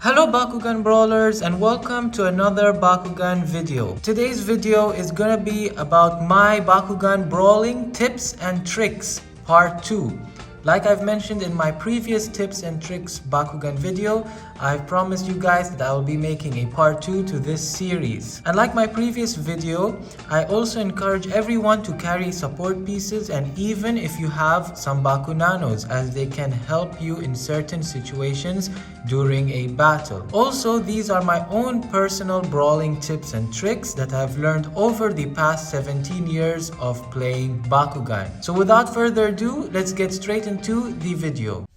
Hello Bakugan Brawlers and welcome to another Bakugan video. Today's video is gonna be about my Bakugan Brawling tips and tricks part 2. Like I've mentioned in my previous tips and tricks Bakugan video, I've promised you guys that I will be making a part 2 to this series. And like my previous video, I also encourage everyone to carry support pieces, and even if you have some Bakunanos, as they can help you in certain situations during a battle. Also, these are my own personal brawling tips and tricks that I've learned over the past 17 years of playing Bakugan. So without further ado, let's get straight into the video.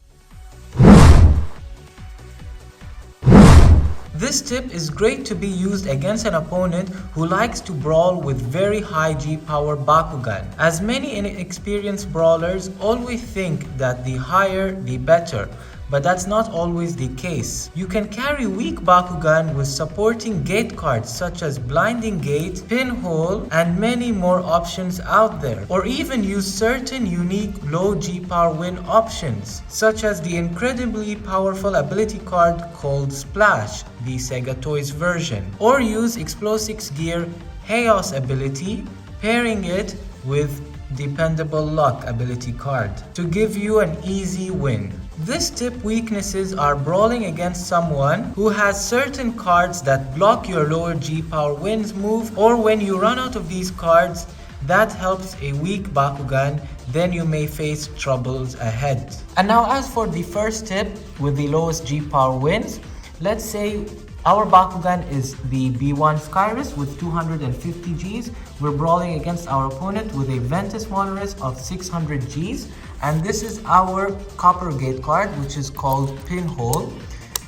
This tip is great to be used against an opponent who likes to brawl with very high G-power Bakugan, as many inexperienced brawlers always think that the higher the better. But that's not always the case. You can carry weak Bakugan with supporting gate cards such as Blinding Gate, Pinhole, and many more options out there. Or even use certain unique low G-power win options, such as the incredibly powerful ability card called Splash, the Sega Toys version. Or use Explosives Gear Chaos ability, pairing it with Dependable Luck ability card to give you an easy win. This tip weaknesses are brawling against someone who has certain cards that block your lower G-power wins move, or when you run out of these cards that helps a weak Bakugan, then you may face troubles ahead. And now as for the first tip with the lowest G-power wins, let's say our Bakugan is the B1 Skyrus with 250 Gs. We're brawling against our opponent with a Ventus Walrus of 600 Gs. And this is our Copper Gate card, which is called Pinhole.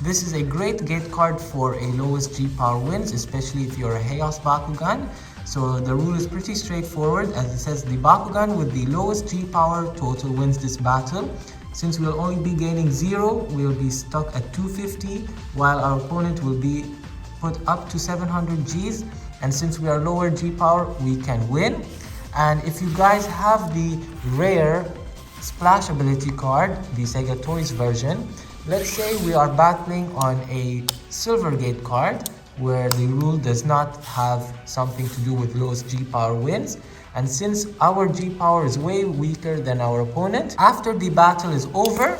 This is a great gate card for a lowest G-power wins, especially if you're a Chaos Bakugan. So the rule is pretty straightforward, as it says the Bakugan with the lowest G-power total wins this battle. Since we'll only be gaining 0, we'll be stuck at 250, while our opponent will be put up to 700 Gs. And since we are lower G-power, we can win. And if you guys have the rare Splash ability card, the Sega Toys version, let's say we are battling on a Silver Gate card, where the rule does not have something to do with lowest G-power wins. And since our G-power is way weaker than our opponent, after the battle is over,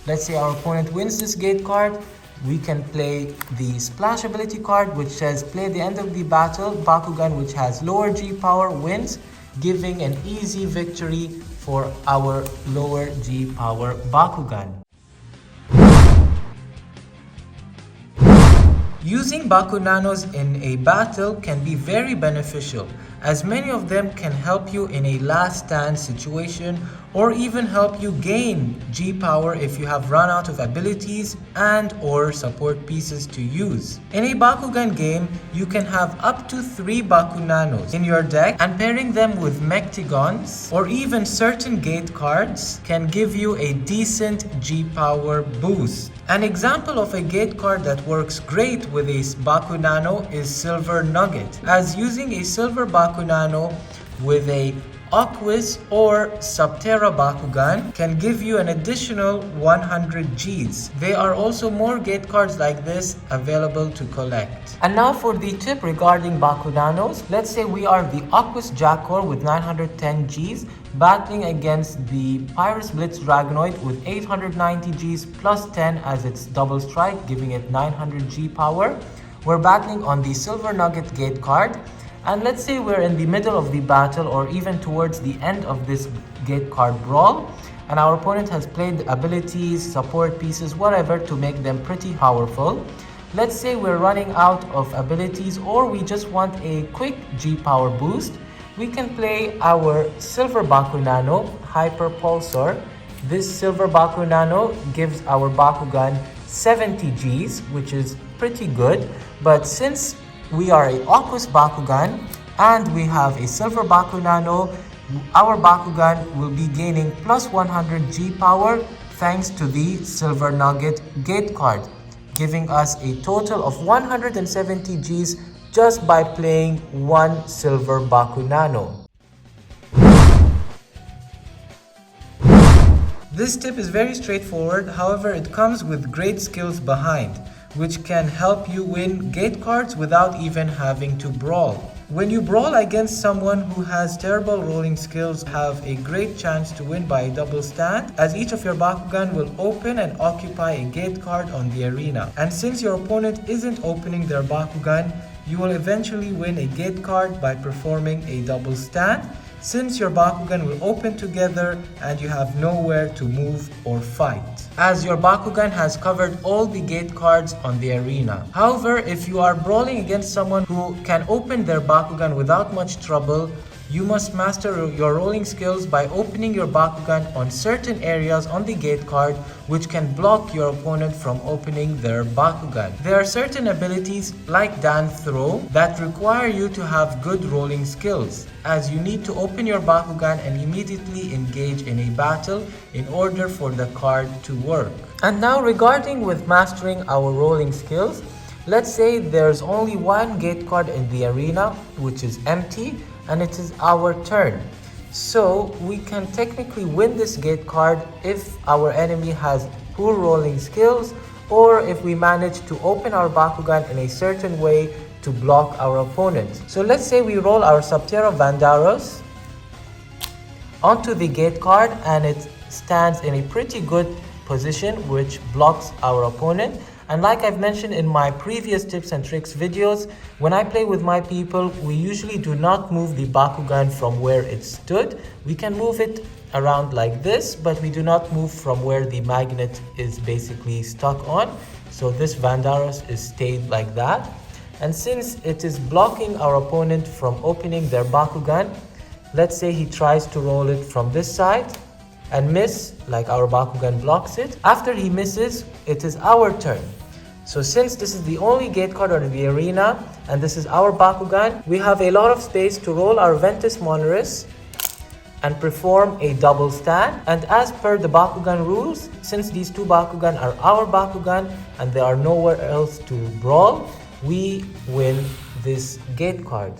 let's say our opponent wins this gate card, we can play the Splash ability card, which says play at the end of the battle, Bakugan which has lower G-power wins, giving an easy victory for our lower G-power Bakugan. Using Bakunanos in a battle can be very beneficial, as many of them can help you in a last stand situation, or even help you gain G-power if you have run out of abilities and or support pieces to use. In a Bakugan game, you can have up to 3 Bakunanos in your deck, and pairing them with Mechtigons or even certain gate cards can give you a decent G-power boost. An example of a gate card that works great with a Bakunano is Silver Nugget, as using a Silver Bakunano with a Aquis or Subterra Bakugan can give you an additional 100 Gs. There are also more gate cards like this available to collect. And now for the tip regarding Bakunanos, let's say we are the Aquis Jackor with 910 Gs battling against the Pyrus Blitz Dragonoid with 890 Gs plus 10 as its double strike, giving it 900 G power. We're battling on the Silver Nugget gate card. And let's say we're in the middle of the battle, or even towards the end of this gate card brawl, and our opponent has played abilities, support pieces, whatever to make them pretty powerful. Let's say we're running out of abilities, or we just want a quick G-power boost. We can play our Silver Bakunano, Hyper Pulsar. This Silver Bakunano gives our Bakugan 70 Gs, which is pretty good. But since we are a Aquis Bakugan and we have a Silver Bakunano, our Bakugan will be gaining plus 100 G power thanks to the Silver Nugget gate card, giving us a total of 170 Gs just by playing one Silver Bakunano. This tip is very straightforward, however it comes with great skills behind. which can help you win gate cards without even having to brawl. When you brawl against someone who has terrible rolling skills, you have a great chance to win by a double stand, as each of your Bakugan will open and occupy a gate card on the arena. And since your opponent isn't opening their Bakugan, you will eventually win a gate card by performing a double stand, since your Bakugan will open together and you have nowhere to move or fight, as your Bakugan has covered all the gate cards on the arena. However, if you are brawling against someone who can open their Bakugan without much trouble, you must master your rolling skills by opening your Bakugan on certain areas on the gate card, which can block your opponent from opening their Bakugan. There are certain abilities like Dan Throw that require you to have good rolling skills, as you need to open your Bakugan and immediately engage in a battle in order for the card to work. And now regarding with mastering our rolling skills, let's say there's only one gate card in the arena which is empty, and it is our turn. So we can technically win this gate card if our enemy has poor rolling skills, or if we manage to open our Bakugan in a certain way to block our opponent. So let's say we roll our Subterra Vandaros onto the gate card and it stands in a pretty good position which blocks our opponent. And like I've mentioned in my previous tips and tricks videos, when I play with my people, we usually do not move the Bakugan from where it stood. We can move it around like this, but we do not move from where the magnet is basically stuck on. So this Vandaros is stayed like that. And since it is blocking our opponent from opening their Bakugan, let's say he tries to roll it from this side and miss, like our Bakugan blocks it. After he misses, it is our turn. So since this is the only gate card on the arena and this is our Bakugan, we have a lot of space to roll our Ventus Monoris and perform a double stand. And as per the Bakugan rules, since these two Bakugan are our Bakugan and there are nowhere else to brawl, we win this gate card.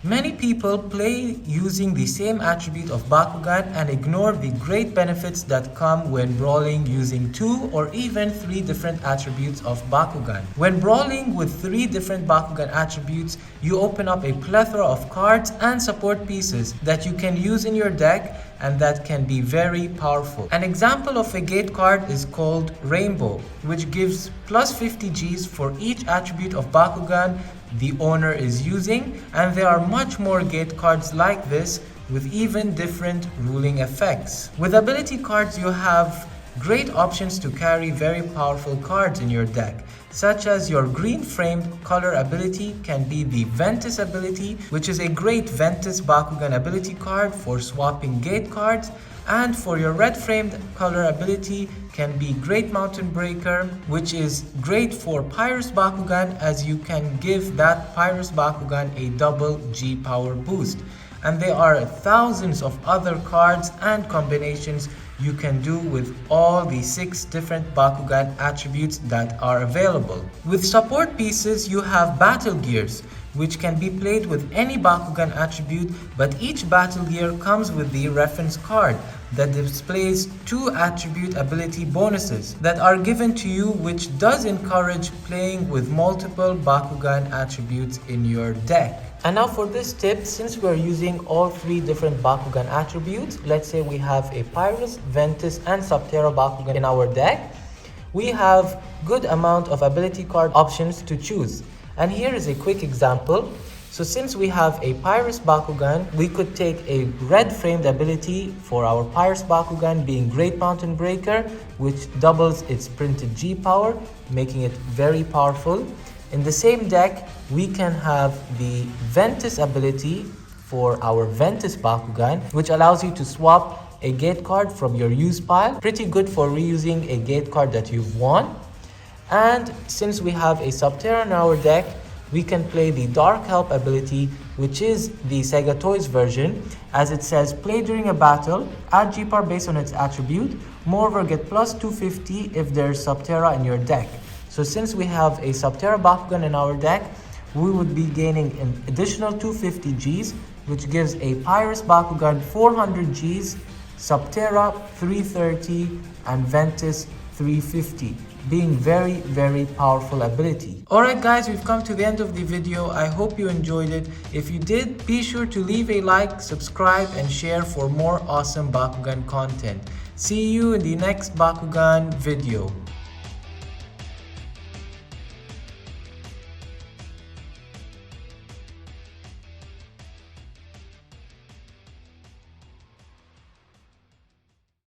Many people play using the same attribute of Bakugan and ignore the great benefits that come when brawling using 2 or even 3 different attributes of Bakugan. When brawling with 3 different Bakugan attributes, you open up a plethora of cards and support pieces that you can use in your deck and that can be very powerful. An example of a gate card is called Rainbow, which gives plus 50 Gs for each attribute of Bakugan the owner is using, and there are much more gate cards like this with even different ruling effects. With ability cards, you have great options to carry very powerful cards in your deck, such as your green framed color ability can be the Ventus ability, which is a great Ventus Bakugan ability card for swapping gate cards, and for your red framed color ability can be Great Mountain Breaker, which is great for Pyrus Bakugan, as you can give that Pyrus Bakugan a double G power boost. And there are thousands of other cards and combinations you can do with all the 6 different Bakugan attributes that are available. With support pieces, you have Battle Gears, which can be played with any Bakugan attribute, but each battle gear comes with the reference card that displays 2 attribute ability bonuses that are given to you, which does encourage playing with multiple Bakugan attributes in your deck. And now for this tip, since we're using all 3 different Bakugan attributes, let's say we have a Pyrus, Ventus and Subterra Bakugan in our deck, we have good amount of ability card options to choose. And here is a quick example. So since we have a Pyrus Bakugan, we could take a red framed ability for our Pyrus Bakugan being Great Mountain Breaker, which doubles its printed G power, making it very powerful. In the same deck, we can have the Ventus ability for our Ventus Bakugan, which allows you to swap a gate card from your use pile. Pretty good for reusing a gate card that you've won. And since we have a Subterra in our deck, we can play the Dark Help ability, which is the Sega Toys version, as it says play during a battle, add G-Power based on its attribute, moreover get plus 250 if there's Subterra in your deck. So since we have a Subterra Bakugan in our deck, we would be gaining an additional 250 Gs, which gives a Pyrus Bakugan 400 Gs Subterra 330, and Ventus 350, being very powerful ability. Alright guys, we've come to the end of the video. I hope you enjoyed it. If you did, be sure to leave a like, subscribe, and share for more awesome Bakugan content. See you in the next Bakugan video.